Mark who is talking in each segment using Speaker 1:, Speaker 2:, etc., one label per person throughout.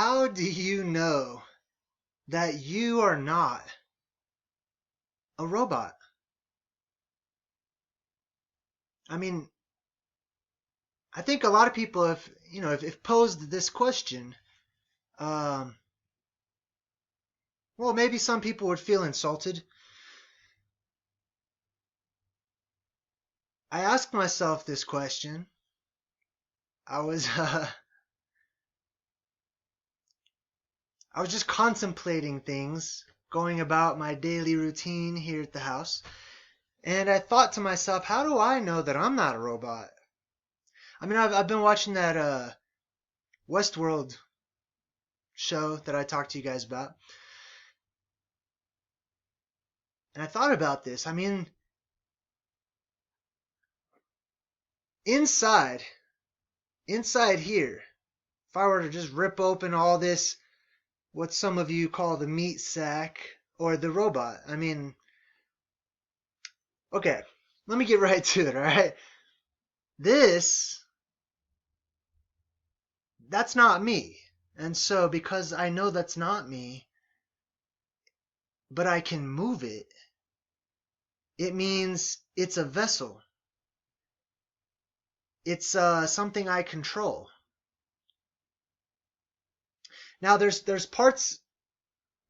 Speaker 1: How do you know that you are not a robot? I mean, I think a lot of people have, if posed this question, um, well, maybe some people would feel insulted. I asked myself this question. I was, I was just contemplating things, going about my daily routine here at the house, and I thought to myself, how do I know that I'm not a robot? I mean, I've been watching that Westworld show that I talked to you guys about, and I thought about this. I mean, inside here, if I were to just rip open all this, what some of you call the meat sack or the robot, I mean, okay, let me get right to it, all right? That's not me. And so because I know that's not me, but I can move it, it means it's a vessel. It's something I control. Now there's parts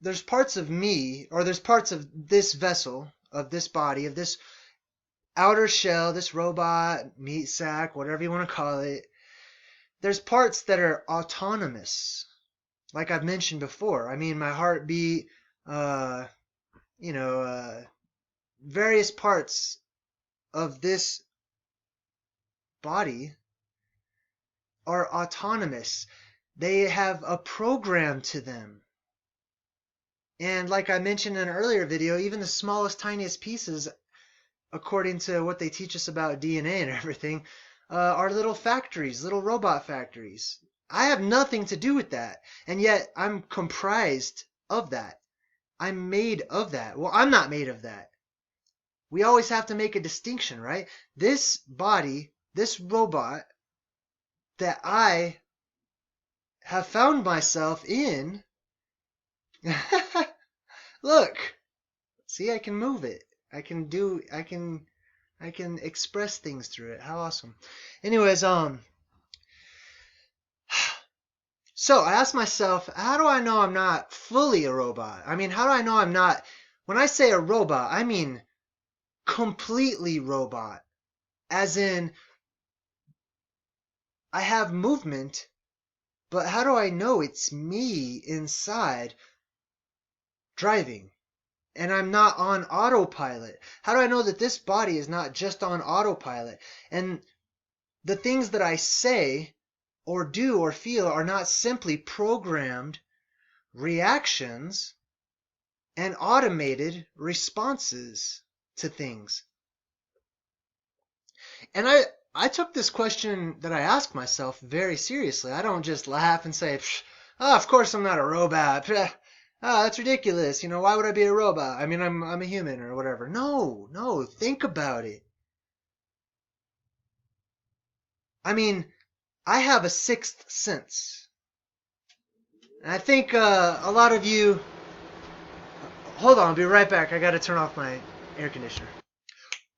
Speaker 1: of me, or there's parts of this vessel, of this body, of this outer shell, this robot, meat sack, whatever you want to call it. There's parts that are autonomous, like I've mentioned before. I mean, my heartbeat, various parts of this body are autonomous. They have a program to them. And like I mentioned in an earlier video, even the smallest, tiniest pieces, according to what they teach us about DNA and everything, are little factories, little robot factories. I have nothing to do with that, and yet I'm comprised of that. I'm made of that. Well, I'm not made of that. We always have to make a distinction, right? This body, this robot that I have found myself in, look, see, I can move it. I can express things through it. How awesome. Anyways, so I asked myself, how do I know I'm not fully a robot? I mean, how do I know I'm not, when I say a robot, I mean completely robot. As in, I have movement, but how do I know it's me inside driving? And I'm not on autopilot. How do I know that this body is not just on autopilot? And the things that I say or do or feel are not simply programmed reactions and automated responses to things. And I took this question that I asked myself very seriously. I don't just laugh and say, oh, of course I'm not a robot. Oh, that's ridiculous. Why would I be a robot? I mean, I'm a human or whatever. No, think about it. I mean, I have a sixth sense. And I think a lot of you... Hold on, I'll be right back. I got to turn off my air conditioner.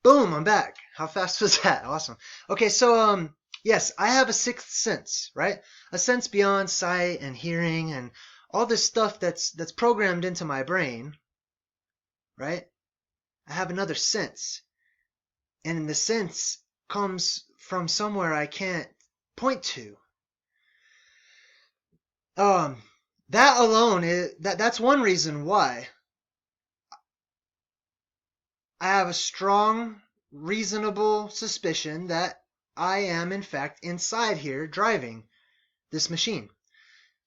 Speaker 1: Boom, I'm back. How fast was that? Awesome. Okay, so yes, I have a sixth sense, right? A sense beyond sight and hearing and all this stuff that's programmed into my brain, right? I have another sense. And the sense comes from somewhere I can't point to. That alone that's one reason why I have a strong, reasonable suspicion that I am in fact inside here driving this machine.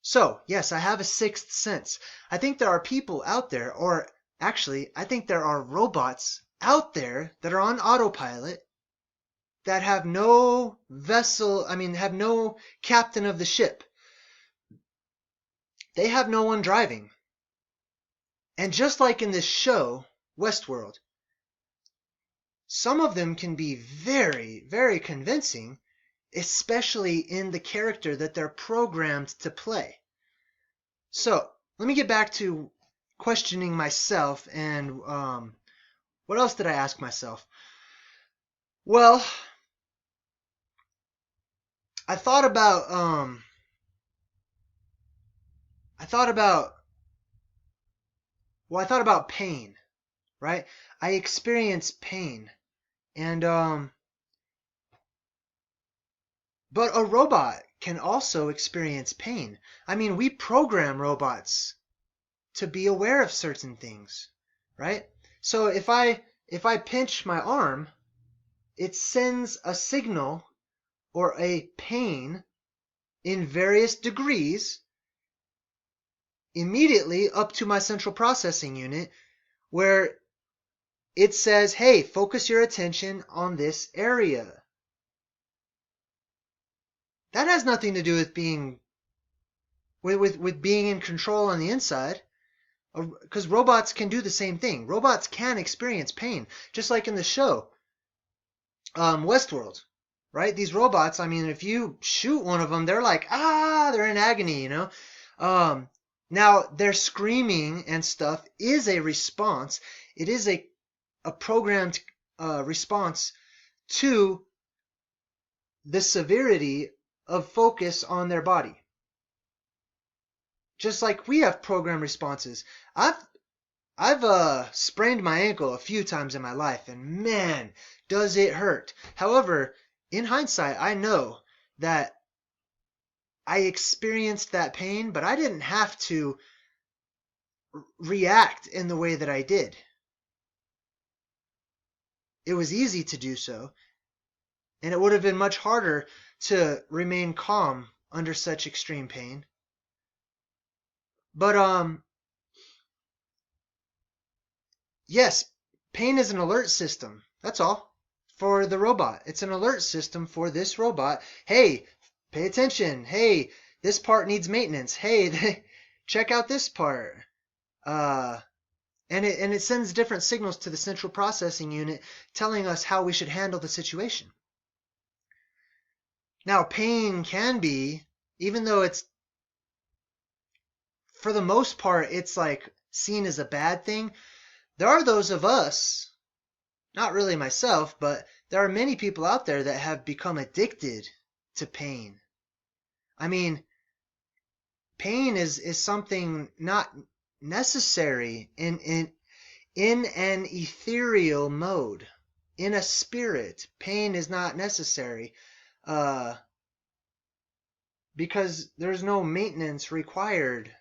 Speaker 1: So, yes, I have a sixth sense. I think there are people out there, or actually, I think there are robots out there that are on autopilot that have no vessel, have no captain of the ship. They have no one driving. And just like in this show, Westworld, some of them can be very, very convincing, especially in the character that they're programmed to play. So let me get back to questioning myself and what else did I ask myself? Well, I thought about I thought about I thought about pain, right? I experience pain, and but a robot can also experience pain. I mean, we program robots to be aware of certain things, right? So if I pinch my arm, it sends a signal or a pain in various degrees immediately up to my central processing unit where it says, hey, focus your attention on this area. That has nothing to do with being being in control on the inside, because robots can do the same thing. Robots can experience pain, just like in the show Westworld, right? These robots, I mean, if you shoot one of them, they're like, they're in agony, you know. Now their screaming and stuff is a response. It is a programmed response to the severity of focus on their body. Just like we have program responses. I've sprained my ankle a few times in my life, and man, does it hurt. However, in hindsight, I know that I experienced that pain, but I didn't have to react in the way that I did. It was easy to do so, and it would have been much harder to remain calm under such extreme pain. But yes, pain is an alert system. That's all. For the robot. It's an alert system for this robot. Hey, pay attention. Hey, this part needs maintenance. Hey, check out this part. And it sends different signals to the central processing unit telling us how we should handle the situation. Now, pain can be, even though it's, for the most part, it's like seen as a bad thing, there are those of us, not really myself, but there are many people out there that have become addicted to pain. I mean, pain is something not necessary in an ethereal mode. In a spirit, pain is not necessary because there's no maintenance required,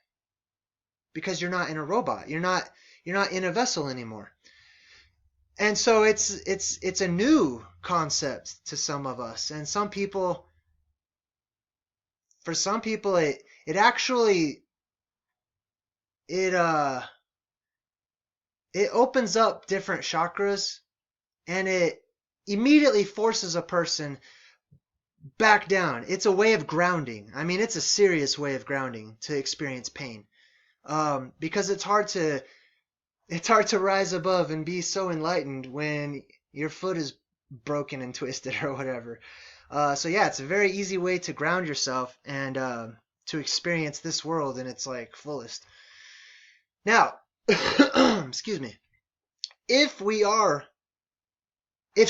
Speaker 1: because you're not in a robot. You're not in a vessel anymore. And so it's a new concept to some of us, and for some people it actually it opens up different chakras, and it immediately forces a person back down. It's a way of grounding. I mean, it's a serious way of grounding to experience pain, because it's hard to rise above and be so enlightened when your foot is broken and twisted or whatever. So yeah, it's a very easy way to ground yourself and to experience this world in its like fullest. Now, excuse me. If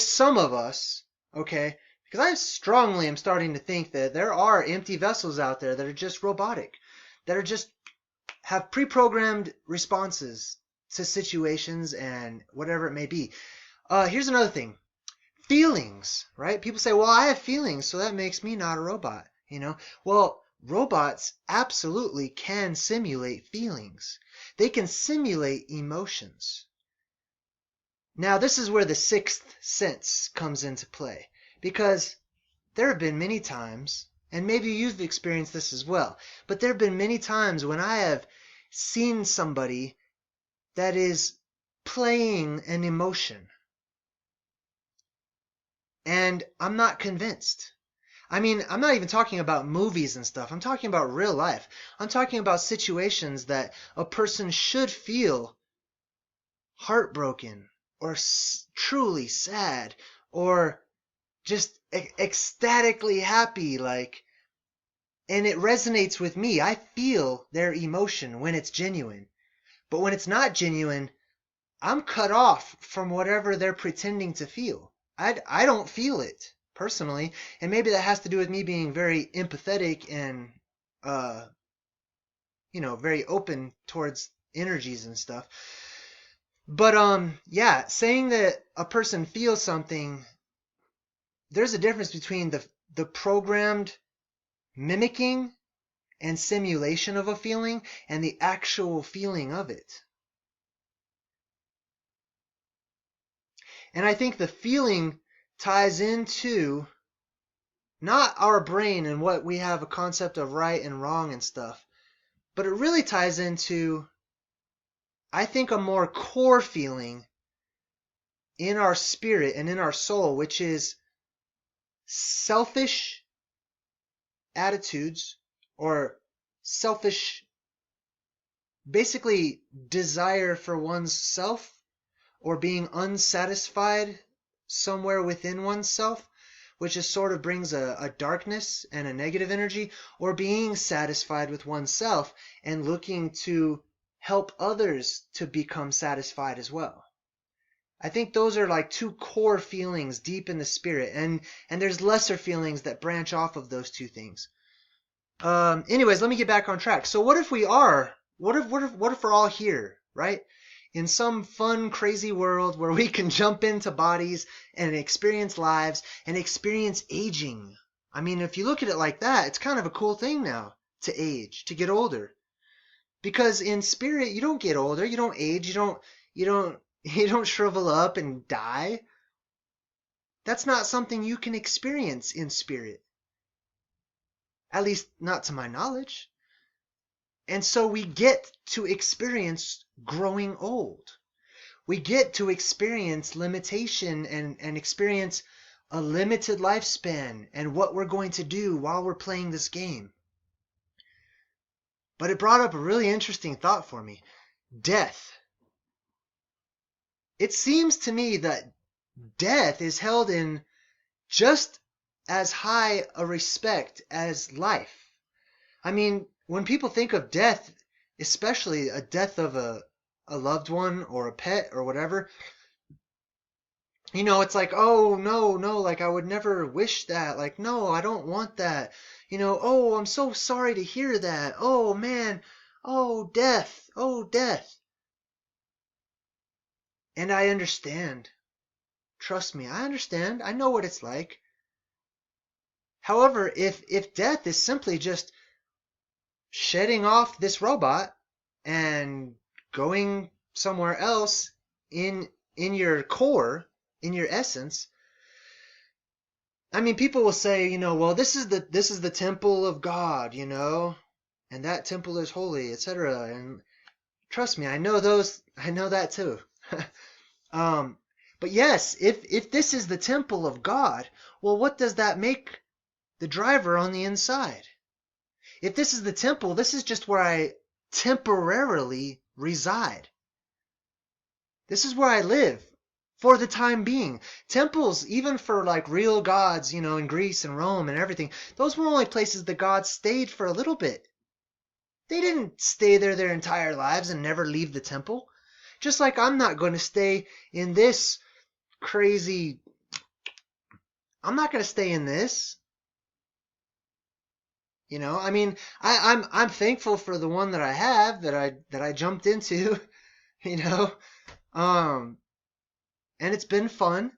Speaker 1: some of us, okay, because I strongly am starting to think that there are empty vessels out there that are just robotic, that are just have pre-programmed responses to situations and whatever it may be. Here's another thing. Feelings, right? People say, well, I have feelings, so that makes me not a robot, you know? Well, robots absolutely can simulate feelings. They can simulate emotions. Now, this is where the sixth sense comes into play, because there have been many times, and maybe you've experienced this as well, but there have been many times when I have seen somebody that is playing an emotion, and I'm not convinced. I mean, I'm not even talking about movies and stuff. I'm talking about real life. I'm talking about situations that a person should feel heartbroken or truly sad or just ecstatically happy, like, and it resonates with me. I feel their emotion when it's genuine. But when it's not genuine, I'm cut off from whatever they're pretending to feel. I don't feel it personally, and maybe that has to do with me being very empathetic and uh very open towards energies and stuff. But yeah, saying that a person feels something, there's a difference between the programmed mimicking and simulation of a feeling and the actual feeling of it. And I think the feeling ties into not our brain and what we have a concept of right and wrong and stuff, but it really ties into, I think, a more core feeling in our spirit and in our soul, which is selfish attitudes or selfish, basically, desire for one's self or being unsatisfied somewhere within oneself, which is sort of brings a darkness and a negative energy, or being satisfied with oneself and looking to help others to become satisfied as well. I think those are like two core feelings deep in the spirit, and there's lesser feelings that branch off of those two things. Anyways, let me get back on track. So what if we are? What if we're all here, right? In some fun, crazy world where we can jump into bodies and experience lives and experience aging. I mean, if you look at it like that, it's kind of a cool thing now to age, to get older. Because in spirit, you don't get older, you don't age, you don't shrivel up and die. That's not something you can experience in spirit. At least not to my knowledge. And so we get to experience growing old. We get to experience limitation and experience a limited lifespan and what we're going to do while we're playing this game. But it brought up a really interesting thought for me. Death. It seems to me that death is held in just as high a respect as life. I mean, when people think of death, especially a death of a loved one or a pet or whatever, it's like, oh, no, like I would never wish that. Like, no, I don't want that. Oh, I'm so sorry to hear that. Oh, man. Oh, death. Oh, death. And I understand. Trust me, I understand. I know what it's like. However, if death is simply just shedding off this robot and going somewhere else in your core, in your essence, I mean, people will say, well, this is the temple of God, and that temple is holy, etc. And trust me, I know that too. But yes, if this is the temple of God, well, what does that make the driver on the inside? If this is the temple, this is just where I temporarily reside. This is where I live for the time being. Temples, even for like real gods, in Greece and Rome and everything, those were only places the gods stayed for a little bit. They didn't stay there their entire lives and never leave the temple. Just like I'm not going to stay in this crazy... I'm not going to stay in this. I mean, I'm thankful for the one that I have that I jumped into, you know. Um, and it's been fun,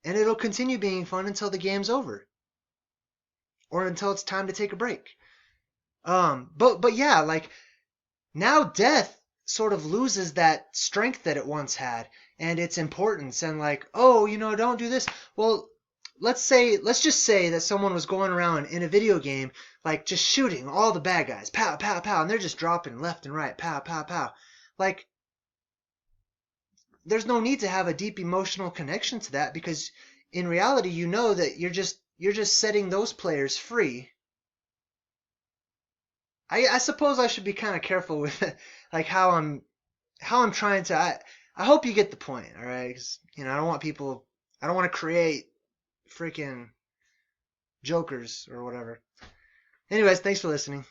Speaker 1: and it'll continue being fun until the game's over, or until it's time to take a break. But yeah, like now death sort of loses that strength that it once had and its importance, and like, oh, don't do this. Well, let's just say that someone was going around in a video game, like just shooting all the bad guys, pow, pow, pow, and they're just dropping left and right, pow, pow, pow. Like, there's no need to have a deep emotional connection to that, because in reality, you know that you're just setting those players free. I suppose I should be kind of careful with like how I'm trying to. I hope you get the point, all right? 'Cause, I don't want to create freaking jokers or whatever. Anyways, thanks for listening.